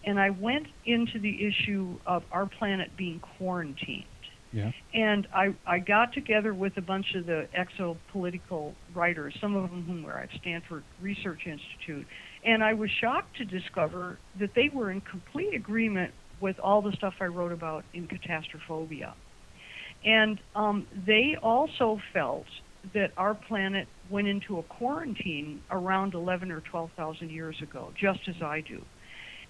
and I went into the issue of our planet being quarantined. Yeah. And I got together with a bunch of the exopolitical writers, some of them who were at Stanford Research Institute, and I was shocked to discover that they were in complete agreement with all the stuff I wrote about in Catastrophobia. And they also felt that our planet went into a quarantine around 11 or 12,000 years ago, just as I do.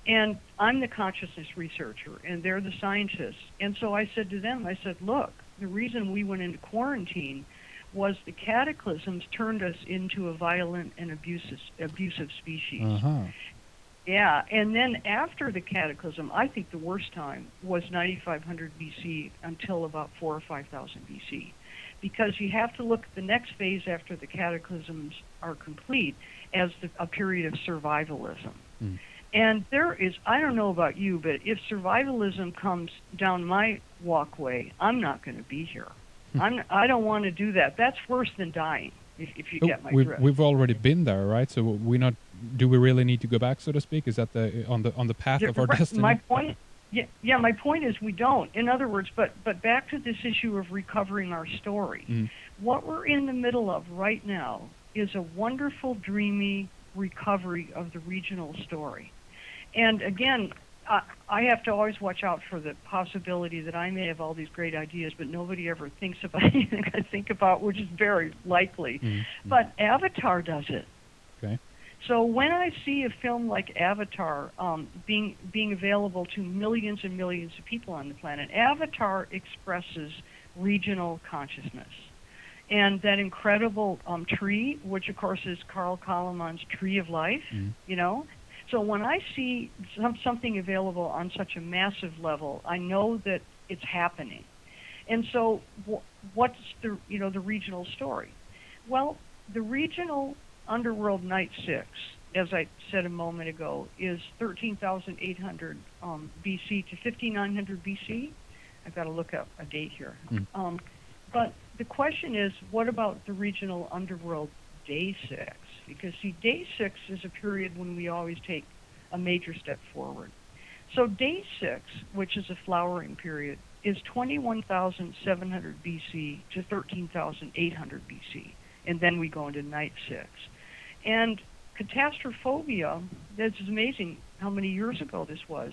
And I'm the consciousness researcher, and they're the scientists. And so I said to them, I said, look, the reason we went into quarantine was the cataclysms turned us into a violent and abusive species. Uh-huh. Yeah, and then after the cataclysm, I think the worst time was 9,500 BC until about 4,000 or 5,000 BC. Because you have to look at the next phase after the cataclysms are complete as a period of survivalism. Mm. And there is, I don't know about you, but if survivalism comes down my walkway, I'm not going to be here. I don't want to do that. That's worse than dying, if you get my drift. We've already been there, right? So do we really need to go back, so to speak? Is that on the path of our destiny? My point, yeah, my point is we don't. In other words, but back to this issue of recovering our story. Mm. What we're in the middle of right now is a wonderful, dreamy recovery of the regional story. And again, I have to always watch out for the possibility that I may have all these great ideas, but nobody ever thinks about anything I think about, which is very likely. Mm-hmm. But Avatar does it. Okay. So when I see a film like Avatar being available to millions and millions of people on the planet, Avatar expresses regional consciousness. And that incredible tree, which of course is Carl Kalaman's Tree of Life, you know. So when I see something available on such a massive level, I know that it's happening. And so what's the regional story? Well, the regional underworld Night 6, as I said a moment ago, is 13,800 BC to 5,900 BC. I've got to look up a date here. But the question is, what about the regional underworld Day 6? Because, see, Day 6 is a period when we always take a major step forward. So Day 6, which is a flowering period, is 21,700 BC to 13,800 BC. And then we go into Night 6. And Catastrophobia, this is amazing how many years ago this was,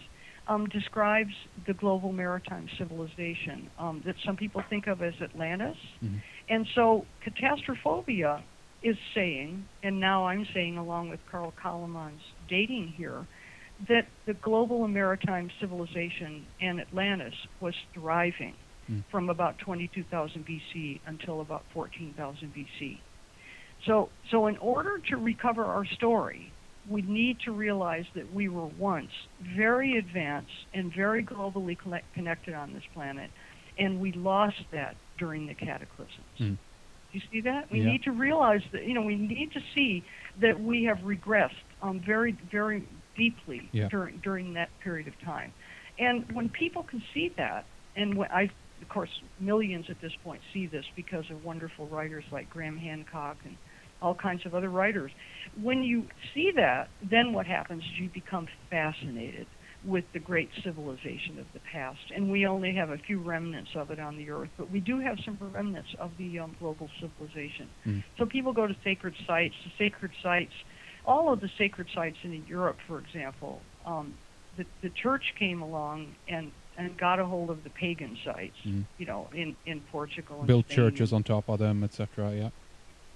describes the global maritime civilization that some people think of as Atlantis. Mm-hmm. And so Catastrophobia is saying, and now I'm saying along with Carl Kalaman's dating here, that the global maritime civilization and Atlantis was thriving from about 22,000 BC until about 14,000 BC. So in order to recover our story, we need to realize that we were once very advanced and very globally connected on this planet, and we lost that during the cataclysms. You see that? We need to realize that, we need to see that we have regressed very, very deeply during that period of time. And when people can see that, and of course, millions at this point see this because of wonderful writers like Graham Hancock and all kinds of other writers. When you see that, then what happens is you become fascinated with the great civilization of the past. And we only have a few remnants of it on the earth, but we do have some remnants of the global civilization. So people go to sacred sites. All of the sacred sites in Europe, for example, the church came along and got a hold of the pagan sites, in Portugal and built Spain. Churches on top of them, etc. Yeah.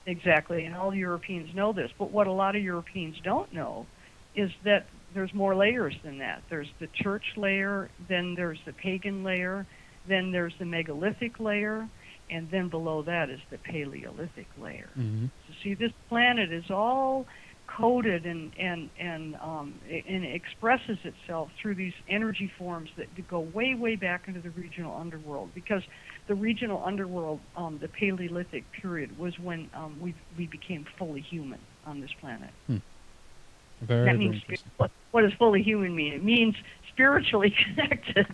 Exactly, and all Europeans know this. But what a lot of Europeans don't know is that there's more layers than that. There's the church layer, then there's the pagan layer, then there's the megalithic layer, and then below that is the Paleolithic layer. So see, this planet is all coded and it expresses itself through these energy forms that go way, way back into the regional underworld. Because the regional underworld, the Paleolithic period, was when we became fully human on this planet. That means, what does fully human mean? It means spiritually connected.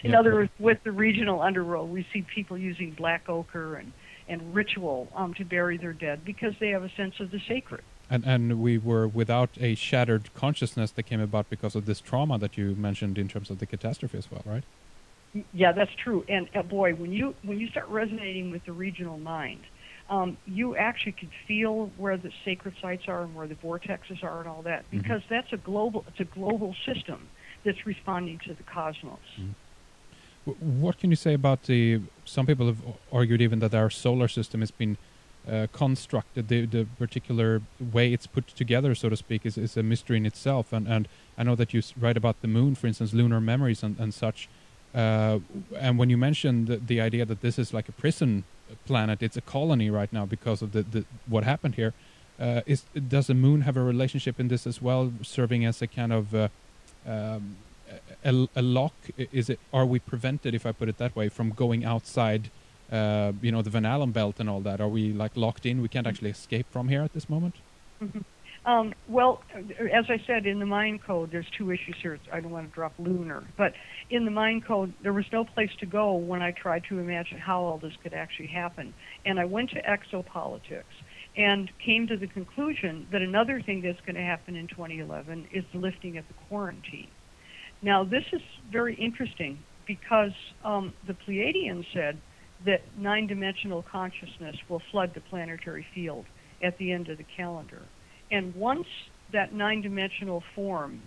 In other words, with the regional underworld, we see people using black ochre and ritual to bury their dead because they have a sense of the sacred. And we were without a shattered consciousness that came about because of this trauma that you mentioned in terms of the catastrophe as well, right? Yeah, that's true. And boy, when you start resonating with the regional mind, you actually could feel where the sacred sites are and where the vortexes are and all that, because it's a global system that's responding to the cosmos. What can you say about some people have argued even that our solar system has been constructed, the particular way it's put together, so to speak, is a mystery in itself. And I know that you write about the moon, for instance, lunar memories and such. And when you mentioned the idea that this is like a prison planet, it's a colony right now because of the what happened here. Does the moon have a relationship in this as well, serving as a kind of a lock? Are we prevented, if I put it that way, from going outside, the Van Allen belt and all that? Are we like locked in? We can't actually escape from here at this moment? Well, as I said, in the Mind Code, there's two issues here. I don't want to drop lunar, but in the Mind Code, there was no place to go when I tried to imagine how all this could actually happen. And I went to exopolitics and came to the conclusion that another thing that's going to happen in 2011 is the lifting of the quarantine. Now, this is very interesting because the Pleiadians said that 9-dimensional consciousness will flood the planetary field at the end of the calendar. And once that 9-dimensional form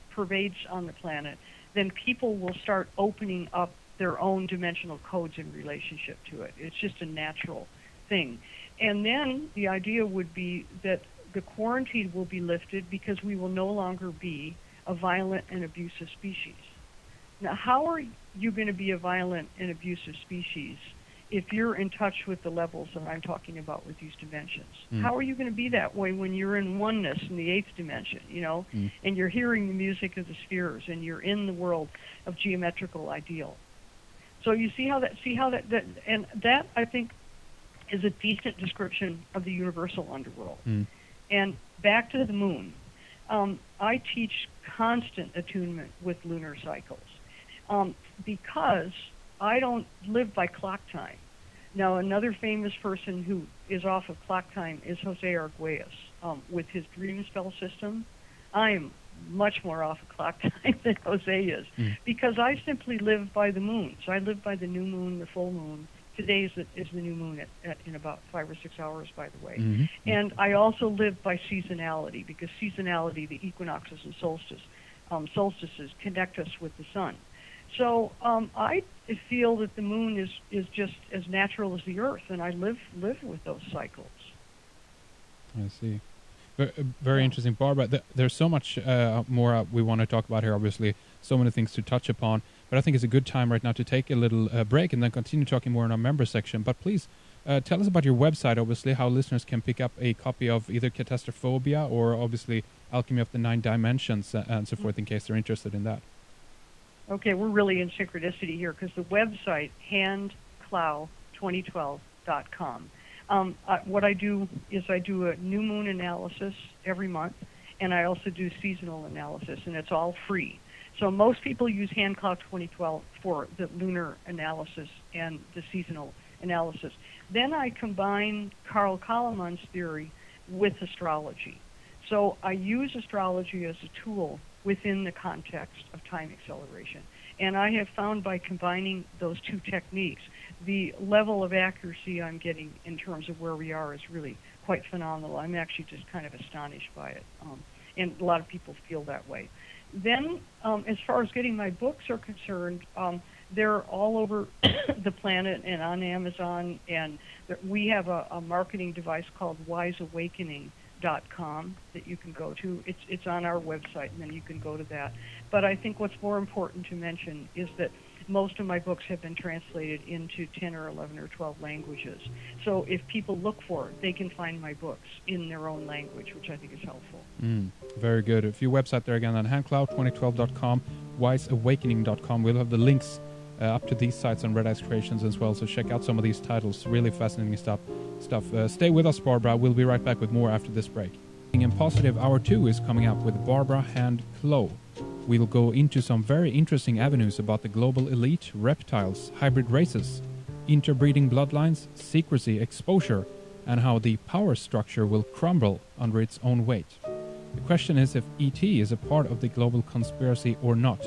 pervades on the planet, then people will start opening up their own dimensional codes in relationship to it. It's just a natural thing. And then the idea would be that the quarantine will be lifted because we will no longer be a violent and abusive species. Now, how are you going to be a violent and abusive species if you're in touch with the levels that I'm talking about with these dimensions? How are you going to be that way when you're in oneness in the 8th dimension, and you're hearing the music of the spheres and you're in the world of geometrical ideal? So you see how that and that, I think, is a decent description of the universal underworld. And back to the moon. I teach constant attunement with lunar cycles because I don't live by clock time. Now, another famous person who is off of clock time is Jose Arguelles with his dream spell system. I am much more off of clock time than Jose is because I simply live by the moon. So I live by the new moon, the full moon. Today is the new moon in about 5 or 6 hours, by the way. And I also live by seasonality because seasonality, the equinoxes and solstices connect us with the sun. So I feel that the moon is just as natural as the earth, and I live with those cycles. I see. Very interesting, Barbara. There's so much more we want to talk about here, obviously. So many things to touch upon. But I think it's a good time right now to take a little break and then continue talking more in our member section. But please tell us about your website, obviously, how listeners can pick up a copy of either Catastrophobia or obviously Alchemy of the 9 Dimensions and so forth in case they're interested in that. Okay, we're really in synchronicity here because the website, handclow2012.com. What I do is I do a new moon analysis every month, and I also do seasonal analysis, and it's all free. So most people use HandClow 2012 for the lunar analysis and the seasonal analysis. Then I combine Carl Kalaman's theory with astrology. So I use astrology as a tool within the context of time acceleration. And I have found by combining those two techniques, the level of accuracy I'm getting in terms of where we are is really quite phenomenal. I'm actually just kind of astonished by it. And a lot of people feel that way. Then, as far as getting my books are concerned, they're all over the planet and on Amazon. And we have a marketing device called wiseawakening.com that you can go to. It's on our website, and then you can go to that. But I think what's more important to mention is that most of my books have been translated into 10 or 11 or 12 languages. So if people look for it, they can find my books in their own language, which I think is helpful. Very good. A few website there again on handclow2012.com, wiseawakening.com. We'll have the links up to these sites on Red Ice Creations as well, so check out some of these titles. Really fascinating stuff. Stay with us, Barbara. We'll be right back with more after this break. In Positive, Hour 2 is coming up with Barbara Hand Clow. We'll go into some very interesting avenues about the global elite, reptiles, hybrid races, interbreeding bloodlines, secrecy, exposure, and how the power structure will crumble under its own weight. The question is if ET is a part of the global conspiracy or not.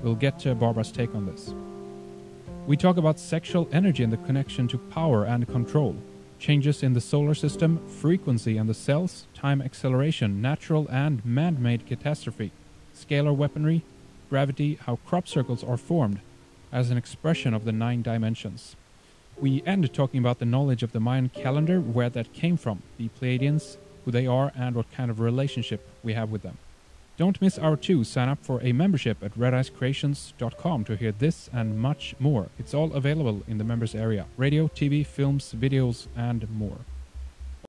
We'll get to Barbara's take on this. We talk about sexual energy and the connection to power and control, changes in the solar system, frequency and the cells, time acceleration, natural and man-made catastrophe, scalar weaponry, gravity, how crop circles are formed as an expression of the 9 dimensions. We end talking about the knowledge of the Mayan calendar, where that came from, the Pleiadians, who they are, and what kind of relationship we have with them. Don't miss our 2. Sign up for a membership at redicecreations.com to hear this and much more. It's all available in the members area. Radio, TV, films, videos, and more.